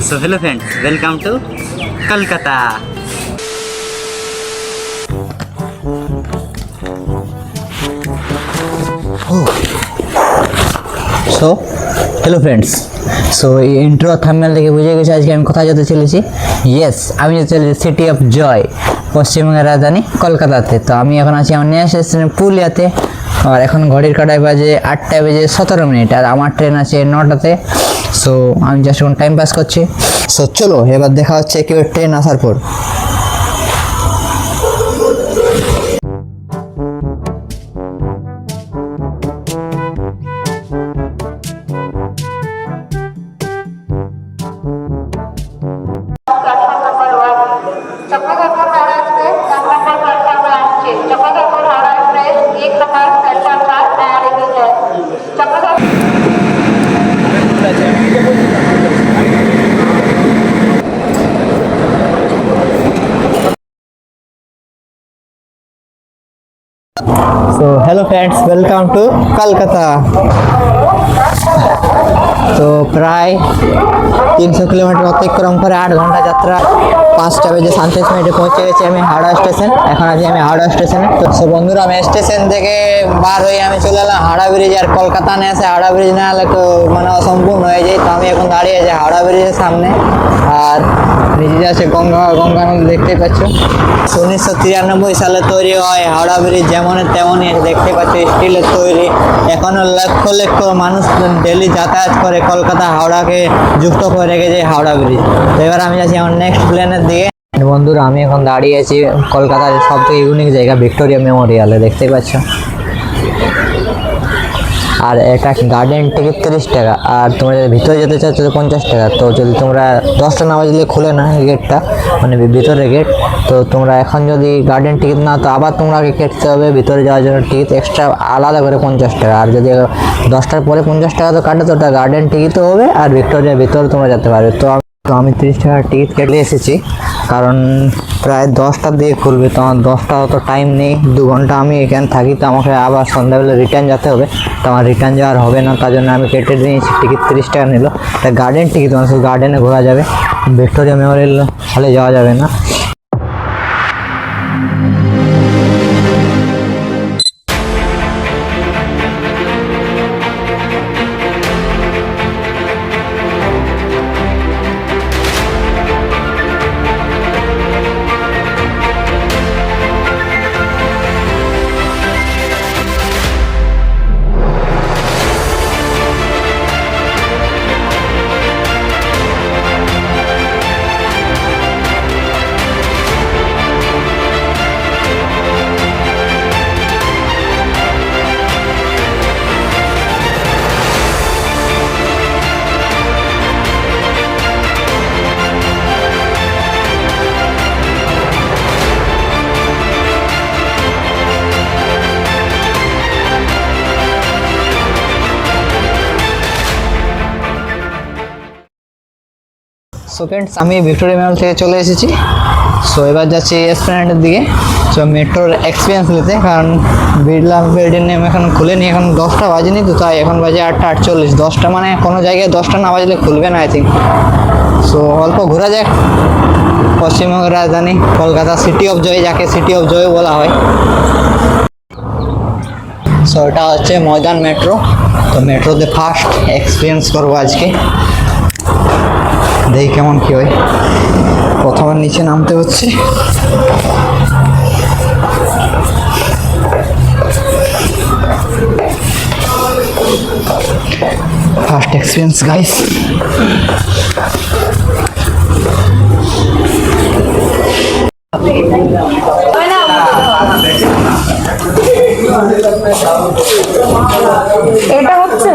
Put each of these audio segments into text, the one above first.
So hello friends, welcome to Kolkata. So hello friends, so এই intro thumbnail থেকে বুঝে গেছি আজকে আমি কোথায় যেতে চলেছি। ইয়েস, আমি যেতে চলেছি সিটি অফ জয়, পশ্চিমবঙ্গের রাজধানী কলকাতাতে। তো আমি এখন আছি আমার নেক্সট স্টেশন পুরুলিয়াতে। আর এখন ঘড়ির কাঁটায় বাজে 8টা বেজে 17 মিনিট, আর আমার ট্রেন আছে 9টাতে। সো আমি জাস্ট এখন টাইম পাস করছি। সো চলো এবার দেখা হচ্ছে একেবারে ট্রেন আসার পর। So hello friends, welcome to Kolkata. তো প্রায় 300 কিলোমিটার অতিক্রম করে 8 ঘন্টা যাত্রা, 5টা বেজে 37 মিনিটে পৌঁছে গেছি আমি হাওড়া স্টেশন। এখন আছি আমি হাওড়া স্টেশনে। তো বন্ধুরা, আমি স্টেশন থেকে বার হয়ে আমি চলে এলাম হাওড়া ব্রিজ। আর কলকাতা না এসে হাওড়া ব্রিজ না হলে তো মানে অসম্পূর্ণ হয়ে যায়। তো আমি এখন দাঁড়িয়ে আছি হাওড়া ব্রিজের সামনে, আর নিচে আছে গঙ্গা নদী, দেখতেই পাচ্ছ। 1993 সালে তৈরি হয় হাওড়া ব্রিজ, যেমনের তেমনই দেখতে পাচ্ছ, স্টিলের তৈরি। এখনো লক্ষ লক্ষ মানুষ ডেলি যাতায়াত করে কলকাতা হাওড়াকে যুক্ত করে রেখেছে হাওড়া ব্রিজ। তো এবার আমি যাচ্ছি আমার নেক্সট প্লেনের দিকে। বন্ধুরা, আমি এখন দাঁড়িয়ে আছি কলকাতার সব থেকে ইউনিক জায়গা ভিক্টোরিয়া মেমোরিয়ালে, দেখতেই পাচ্ছ। আর এটা গার্ডেন টিকিট 30 টাকা, আর তোমরা যদি ভিতরে যেতে চাচ্ছ তো 50 টাকা। তো যদি তোমরা 10টা না বাজলে খুলে না গেটটা, মানে ভিতরে গেট। তো তোমরা এখন যদি গার্ডেন টিকিট না, তো আবার তোমরাকে কেটতে হবে ভিতরে যাওয়ার জন্য টিকিট এক্সট্রা আলাদা করে 50 টাকা। আর যদি 10টার পরে 50 টাকা তো কাটে, তো ওটা গার্ডেন টিকিটও হবে আর ভিক্টোরিয়ার ভিতরে তোমরা যেতে পারবে। তো আমি 30 টাকার টিকিট কেটে এসেছি, কারণ প্রায় 10টার দিকে খুলবে। তো আমার 10টা অত টাইম নেই, 2 ঘন্টা আমি এখানে থাকি। তো আমাকে আবার সন্ধ্যাবেলা রিটার্ন যেতে হবে। তো আমার রিটার্ন যাওয়ার হবে না, তার জন্য আমি কেটে নিয়েছি। টিকিট 30 টাকা নিল। এটা গার্ডেন টিকিট, মানে শুধু গার্ডেনে ঘোরা যাবে, ভিক্টোরিয়া মেমোরিয়াল হলে যাওয়া যাবে না। সো ফ্রেন্ডস, আমি ভিক্টোরিয়া মেমোরিয়াল থেকে চলে এসেছি। সো এবার যাচ্ছি এসপ্ল্যানেডের দিকে। সো মেট্রোর এক্সপিরিয়েন্স নিতে, কারণ বিড়লা বিল্ডিং এখন খুলেনি, এখন 10টা বাজেনি। তো তাই এখন বাজে 8টা 48। 10টা মানে কোনো জায়গায় 10টা না বাজলে খুলবে না আই থিঙ্ক। সো অল্প ঘোরা যাক পশ্চিমবঙ্গের রাজধানী কলকাতা, সিটি অফ জয়, যাকে সিটি অফ জয় বলা হয়। সো এটা হচ্ছে ময়দান মেট্রো। তো মেট্রোতে ফার্স্ট এক্সপিরিয়েন্স করবো আজকে, দেখি কেমন কি হয়। প্রথমে নিচে নামতে হচ্ছে। First experience guys. এটা হচ্ছে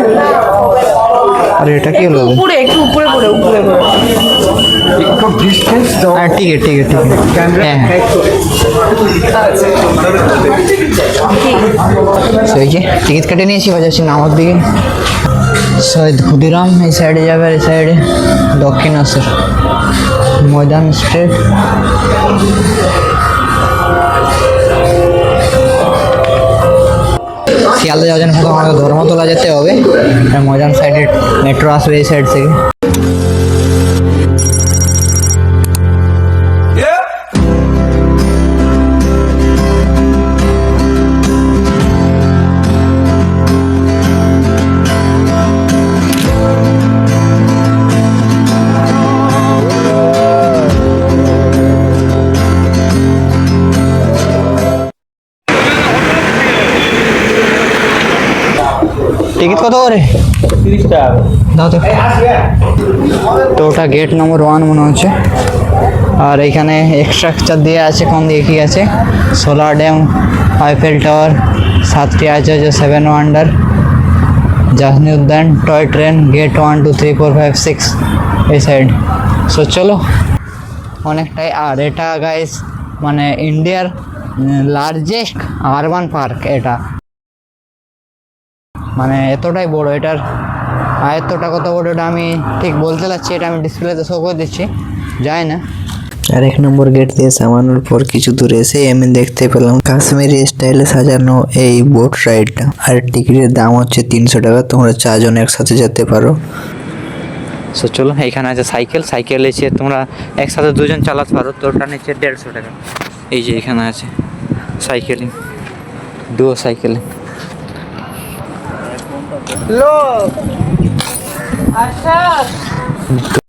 আরে এটা কি হলো? উপরে একটু উপরে করে একটু ডিস্টেন্স দাও। হ্যাঁ ঠিক আছে, হ্যাঁ সেই যে টিকিট কেটে নিয়েছি, বাজাচ্ছি নামার দিকে। শহীদ ক্ষুদিরাম এই সাইডে যাবে, আর এই সাইডে দক্ষিণেশ্বর ময়দান স্ট্রিট। শিয়ালদা যাওয়ার জন্য প্রথম আমাকে ধর্মতলা যেতে হবে, ময়দান সাইডে মেট্রো আসবে এই সাইড থেকে। টিকিট কত করে? 30 টাকা। দাও তো। তো ওটা গেট নম্বর 1 মনে হচ্ছে। আর এখানে এক্সট্রাকচার দিয়ে আছে, কোন দিকে কি আছে? সোলার ড্যাম, আইফেল টাওয়ার, 7টি আচার্য, 7 ওয়ান্ডার, জাহানি উদ্যান, টয় ট্রেন, গেট 1 2 3 4 5 6 এই সাইড। সো চলো অনেকটাই। আর এটা গাইস মানে ইন্ডিয়ার লার্জেস্ট আরবান পার্ক। এটা মানে এতটাই বড়, এটার আয়ত্তটা কত বড় এটা আমি ঠিক বলতে পারছি, এটা আমি ডিসপ্লেতে শো করে দিচ্ছি, যায় না। আর 1 নম্বর গেট দিয়ে সামানোর পর কিছু দূরে এসে আমি দেখতে পেলাম কাশ্মীরি স্টাইলে সাজানো এই বোট রাইডটা। আর টিকিটের দাম হচ্ছে 300 টাকা, তোমরা 4 জন একসাথে যেতে পারো। সো চলো, এখানে আছে সাইকেল। সাইকেল এসে তোমরা একসাথে 2 জন চালাতে পারো, তো ওটা নিচ্ছে 150 টাকা। এই যে এখানে আছে সাইকেলিং, ডুয়ো সাইকেলিং।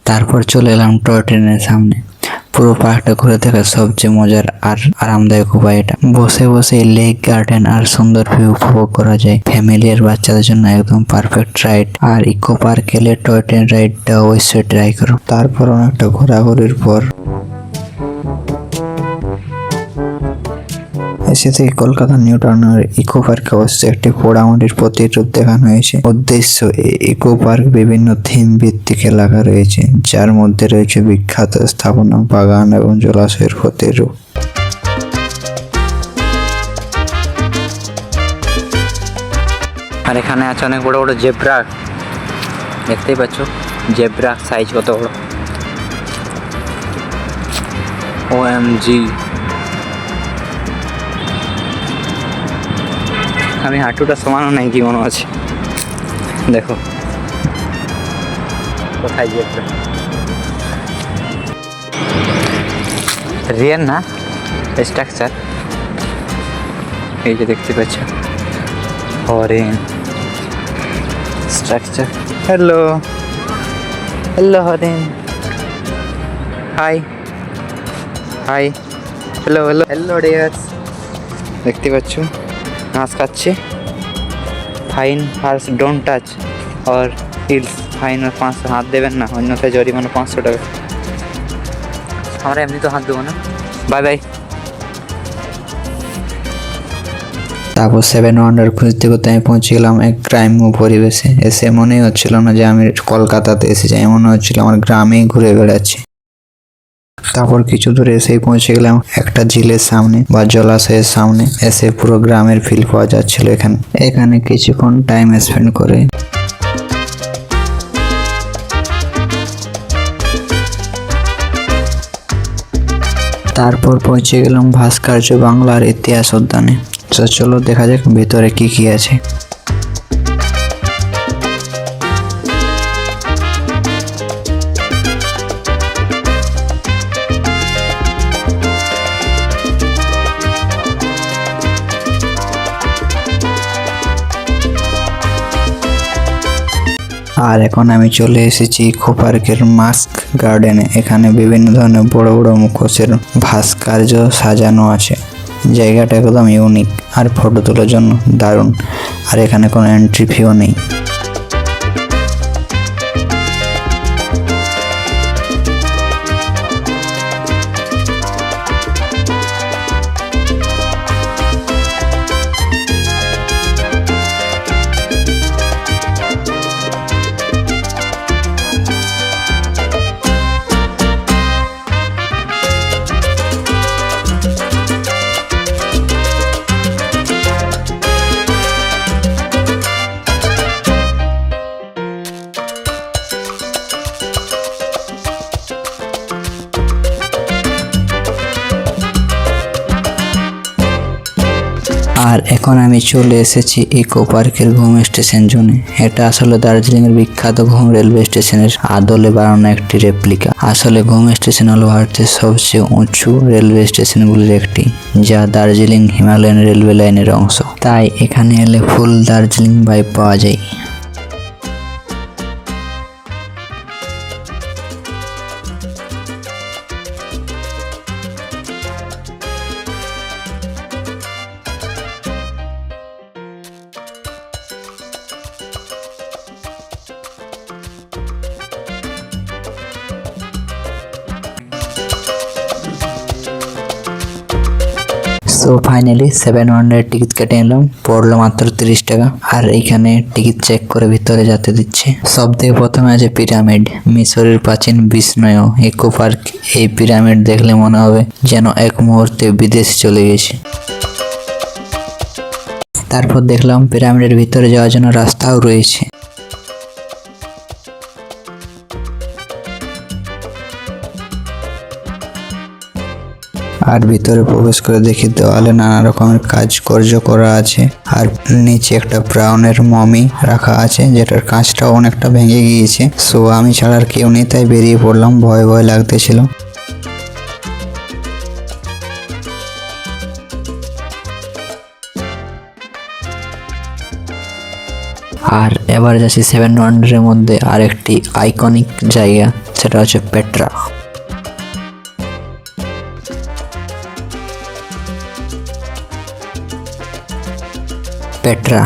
তারপর চলে এলাম টয় ট্রেনের সামনে। পুরো পার্কটা ঘুরে দেখার সবচেয়ে মজার আর আরামদায়ক উপায় এটা। বসে বসে লেক গার্ডেন আর সুন্দর ভিউ উপভোগ করা যায়। ফ্যামিলি আর বাচ্চাদের জন্য একদম পারফেক্ট রাইড। আর ইকো পার্ক এলে টয় ট্রেন রাইডটা অবশ্যই ট্রাই করো। তারপর অনেকটা ঘোরাঘুরির পর এসে থেকে কলকাতা নিউ টাউনের ইকো পার্কে অবশ্যই একটি পোড়ামাটির প্রতিরূপ দেখানো হয়েছে। উদ্দেশ্য, ইকো পার্ক বিভিন্ন থিম ভিত্তিক এলাকা রয়েছে, যার মধ্যে রয়েছে বিখ্যাত স্থাপনা, বাগান এবং জলাশয়ের প্রতিরূপ। আর এখানে আছে অনেক বড় বড় জেব্রা, দেখতেই পাচ্ছ জেব্রা সাইজ কত বড়। OMG, আমি হাঁটুটা সমানও নাই কি মনে আছে। দেখো কোথায় জেব্রা, রিয়েল না স্ট্রাকচার। এই যে দেখতে পাচ্ছ হরিণ স্ট্রাকচার। হ্যালো হ্যালো হরিণ, high high, hello hello hello dears. দেখতে পাচ্ছ ঘাস খাচ্ছে। ফাইন ফার্স্ট ডোন্ট টাচ और হিলস, ফাইন 500, হাত দেবেন না অন্যথায় জরিমানা 500 টাকা। আমরা এমনি তো হাত দেবো না। Bye bye. তারপর 7 ওয়ান্ডার খুঁজতে করতে আমি পৌঁছে গেলাম এক গ্রাম্য পরিবেশে। এসে মনেই হচ্ছিল না যে আমি কলকাতাতে এসেছি, এমন হচ্ছিল আমার গ্রামেই ঘুরে বেড়াচ্ছি। তারপর কিছু দূরে এসেই পৌঁছে গেলাম একটা ঝিলের সামনে বা জলাশয়ের সামনে। এসে পুরো গ্রামের ফিল পাওয়া যাচ্ছিল এখানে কিছুক্ষণ টাইম স্পেন্ড করে তারপর পৌঁছে গেলাম ভাস্কর্য বাংলার ইতিহাস উদ্যানে। তো চলো দেখা যাক ভেতরে কি কি আছে। আর এখন আমি চলে এসেছি ইকো পার্কের মাস্ক গার্ডেনে। এখানে বিভিন্ন ধরনের বড় বড় মুখোশের ভাস্কর্য সাজানো আছে। জায়গাটা একদম ইউনিক আর ফটো তোলার জন্য দারুণ। আর এখানে কোনো এন্ট্রি ফিও নেই। আর এখন আমি চলে এসেছি ইকো পার্কের ঘুম স্টেশন জোনে। এটা আসলে দার্জিলিং এর বিখ্যাত ঘুম রেলওয়ে স্টেশনের আদলে বানানো একটি রেপ্লিকা। আসলে ঘুম স্টেশন হলো ভারতের সবচেয়ে উঁচু রেলওয়ে স্টেশনগুলির একটি, যা দার্জিলিং হিমালয়ান রেলওয়ে লাইনের অংশ। তাই এখানে এলে ফুল দার্জিলিং ভাইব পাওয়া যায়। সো ফাইনালি 7 ওয়ান্ডারের টিকিট কেটে নিলাম, পড়লো মাত্র 30 টাকা। আর এইখানে টিকিট চেক করে ভিতরে যেতে দিচ্ছে। সব থেকে প্রথমে আছে পিরামিড, মিশরের প্রাচীন বিস্ময় ইকো পার্ক। এই পিরামিড দেখলে মনে হবে যেন এক মুহূর্তে বিদেশে চলে গেছে। তারপর দেখলাম পিরামিডের ভিতরে যাওয়ার জন্য রাস্তাও রয়েছে। আর ভিতরে প্রবেশ করে দেখি দেওয়ালে নানা রকমের কাজকর্য করা আছে। আর নিচে একটা ব্রাউনের মমি রাখা আছে, যেটার কাঁচটাও অনেকটা ভেঙে গিয়েছে। সো আমি ছাড়া আর কেউ নেই, তাই বেরিয়ে পড়লাম, ভয় ভয় লাগতেছিল। আর এবার যাচ্ছি 7 ওয়ান্ডারের মধ্যে আরেকটি আইকনিক জায়গা, সেটা হচ্ছে পেট্রা। পেট্রা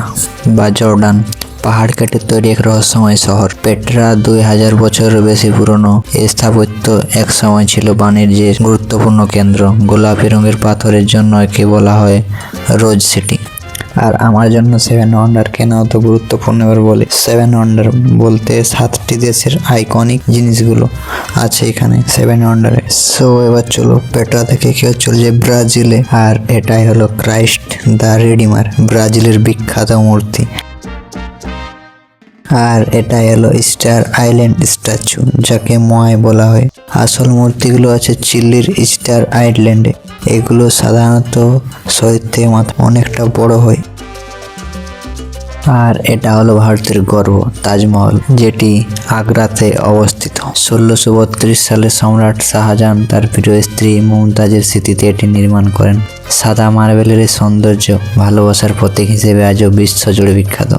বা জর্ডান পাহাড় কেটে তৈরি এক রহস্যময় শহর। পেট্রা 2000 বছরের বেশি পুরনো। এই স্থাপত্য এক সময় ছিল বাণিজ্যের গুরুত্বপূর্ণ কেন্দ্র। গোলাপি রঙের পাথরের জন্য একে বলা হয় রোজ সিটি। আর আমার জন্য 7 ওয়ান্ডার কেন অত গুরুত্বপূর্ণ এবার বলি। 7 ওয়ান্ডার বলতে 7টি দেশের আইকনিক জিনিসগুলো আছে এখানে 7 ওয়ান্ডারে। সো এবার চলো পেট্রা থেকে কেউ চলে যায় ব্রাজিলে। আর এটাই হলো ক্রাইস্ট দ্য রিডিমার, ব্রাজিলের বিখ্যাত মূর্তি। আর এটা হলো স্টার আইল্যান্ড স্ট্যাচু, যাকে মোয়াই বলা হয়। আসল মূর্তিগুলো আছে চিলির স্টার আইল্যান্ডে। এগুলো সাধারণত শহীদ থেকে মাত্র অনেকটা বড় হয়। আর এটা হলো ভারতের গর্ব তাজমহল, যেটি আগ্রাতে অবস্থিত। 1632 সালে সম্রাট শাহজাহান তার প্রিয় স্ত্রী মুমতাজের স্মৃতিতে এটি নির্মাণ করেন। সাদা মার্বেলের এই সৌন্দর্য ভালোবাসার প্রতীক হিসেবে আজও বিশ্বজুড়ে বিখ্যাত।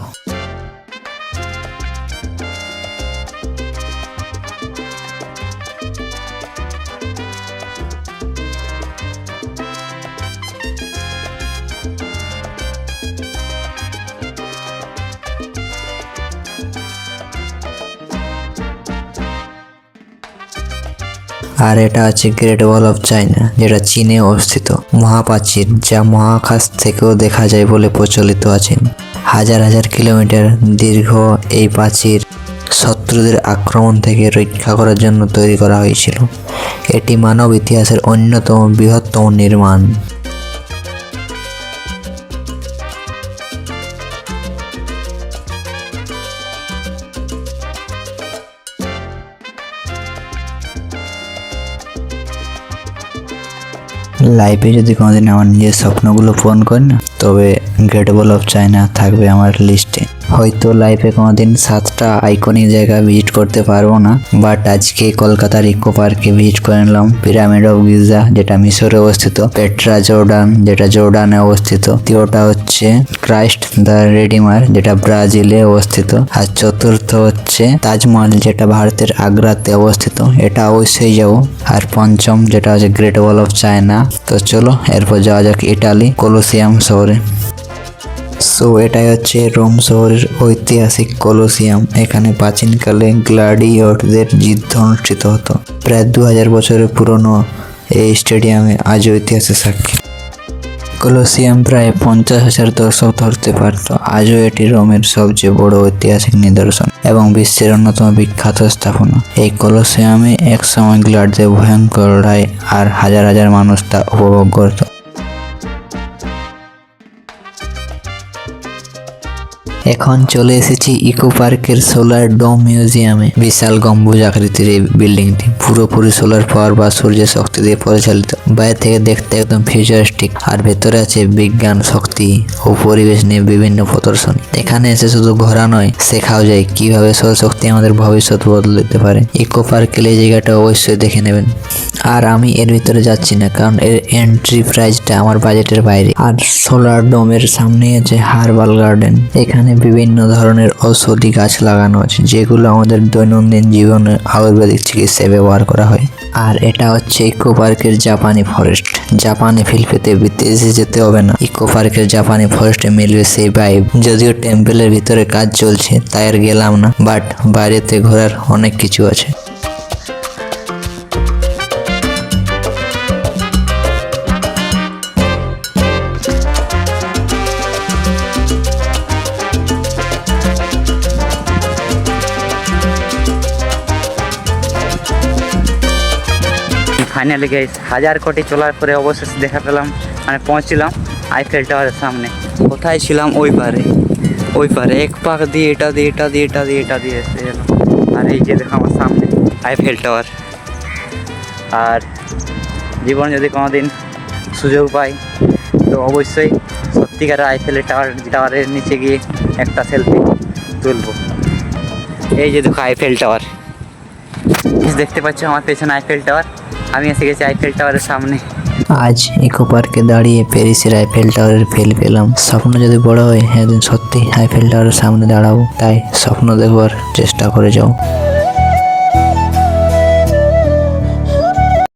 আর এটা আছে গ্রেট ওয়াল অফ চায়না, যেটা চীনে অবস্থিত। মহাপ্রাচীর, যা মহাকাশ থেকেও দেখা যায় বলে প্রচলিত আছে। হাজার হাজার কিলোমিটার দীর্ঘ এই প্রাচীর শত্রুদের আক্রমণ থেকে রক্ষা করার জন্য তৈরি করা হয়েছিল। এটি মানব ইতিহাসের অন্যতম বৃহত্তম নির্মাণ। লাইফে যদি কোনোদিন আমার নিজের স্বপ্নগুলো পূরণ করি না, তবে গ্রেট ওয়াল অফ চায়না থাকবে আমার লিস্টে। হয়তো লাইফে কোনোদিন 7টা আইকনিক জায়গা ভিজিট করতে পারবো না, বাট আজকে কলকাতার ইকো পার্কে ভিজিট করে নিলাম। পিরামিড অফ গিজা, যেটা মিশরে অবস্থিত। পেট্রা জর্ডান, যেটা জর্ডানে অবস্থিত। তৃতীয়টা হচ্ছে ক্রাইস্ট দ্য রিডিমার, যেটা ব্রাজিলে অবস্থিত। আর চতুর্থ হচ্ছে তাজমহল, যেটা ভারতের আগ্রাতে অবস্থিত। এটা অবশ্যই যাবো। আর পঞ্চম যেটা হচ্ছে গ্রেট ওয়াল অফ চায়না। তো চলো এরপর যাওয়া যাক ইটালি কলোসিয়াম শহরে। সো এটাই হচ্ছে রোম শহরের ঐতিহাসিক কলোসিয়াম। এখানে প্রাচীনকালে গ্ল্যাডিয়েটরদের যুদ্ধ অনুষ্ঠিত হতো। প্রায় 2000 বছরের পুরনো এই স্টেডিয়ামে আজও ইতিহাসের সাক্ষী। কলোসিয়াম প্রায় 50,000 দর্শক ধরতে পারত। আজও এটি রোমের সবচেয়ে বড় ঐতিহাসিক নিদর্শন এবং বিশ্বের অন্যতম বিখ্যাত স্থাপনা। এই কলোসিয়ামে একসময় গ্ল্যাডিয়েটরদের ভয়ঙ্কর লড়াই আর হাজার হাজার মানুষ তা উপভোগ করত। এখন চলে এসেছি ইকো পার্কের সোলার ডোম মিউজিয়ামে। বিশাল গম্বুজ আকৃতির এই বিল্ডিংটি পুরোপুরি সোলার পাওয়ার বা সূর্যের শক্তি দিয়ে পরিচালিত। বাইরে থেকে দেখতে একদম ফিউচারিস্টিক, আর ভেতরে আছে বিজ্ঞান, শক্তি ও পরিবেশ নিয়ে বিভিন্ন প্রদর্শনী। এখানে এসে শুধু ঘোরা নয়, শেখাও যায় কিভাবে সৌরশক্তি আমাদের ভবিষ্যৎ বদলে দিতে পারে। ইকো পার্কের এই জায়গাটা অবশ্যই দেখে নেবেন। আর আমি এর ভিতরে যাচ্ছি না, কারণ এর এন্ট্রি প্রাইসটা আমার বাজেটের বাইরে। আর সোলার ডোমের সামনে আছে হার্বাল গার্ডেন। এখানে বিভিন্ন ধরনের ঔষধি গাছ লাগানো আছে, যেগুলো আমাদের দৈনন্দিন জীবনে আয়ুর্বেদিক চিকিৎসায় ব্যবহার করা হয়। আর এটা হচ্ছে ইকো পার্কের জাপানি ফরেস্ট। জাপানে ফিল পেতে বিদেশে যেতে হবে না, ইকো পার্কের জাপানি ফরেস্টে মিলবে সেই ভাইব। যদিও টেম্পলের ভিতরে কাজ চলছে, তাই আর গেলাম না, বাট বাইরেতে ঘোরার অনেক কিছু আছে। ফাইনালি গাইস 1000 কোটি চলার পরে অবশেষে দেখা পেলাম, মানে পৌঁছলাম আইফেল টাওয়ারের সামনে। কোথায় ছিলাম? ওই পারে এক পাক দিয়ে এটা দিয়ে এসে গেল। আর এই যে দেখো আমার সামনে আইফেল টাওয়ার। আর জীবন যদি কোনোদিন সুযোগ পাই তো অবশ্যই সত্যিকারের আইফেলের টাওয়ারের নিচে গিয়ে একটা সেলফি তুলবো। এই যে দেখো আইফেল টাওয়ার, দেখতে পাচ্ছ আমার পেছনে আইফেল টাওয়ার। আমি এসে গেছি আইফেল টাওয়ারের সামনে। আজ ইকো পার্কে দাঁড়িয়ে প্যারিসের আইফেল টাওয়ারের ফিল পেলাম। স্বপ্ন যদি বড় হয় একদিন সত্যি আইফেল টাওয়ারের সামনে দাঁড়াবো, তাই স্বপ্ন দেখবার চেষ্টা করে যাও।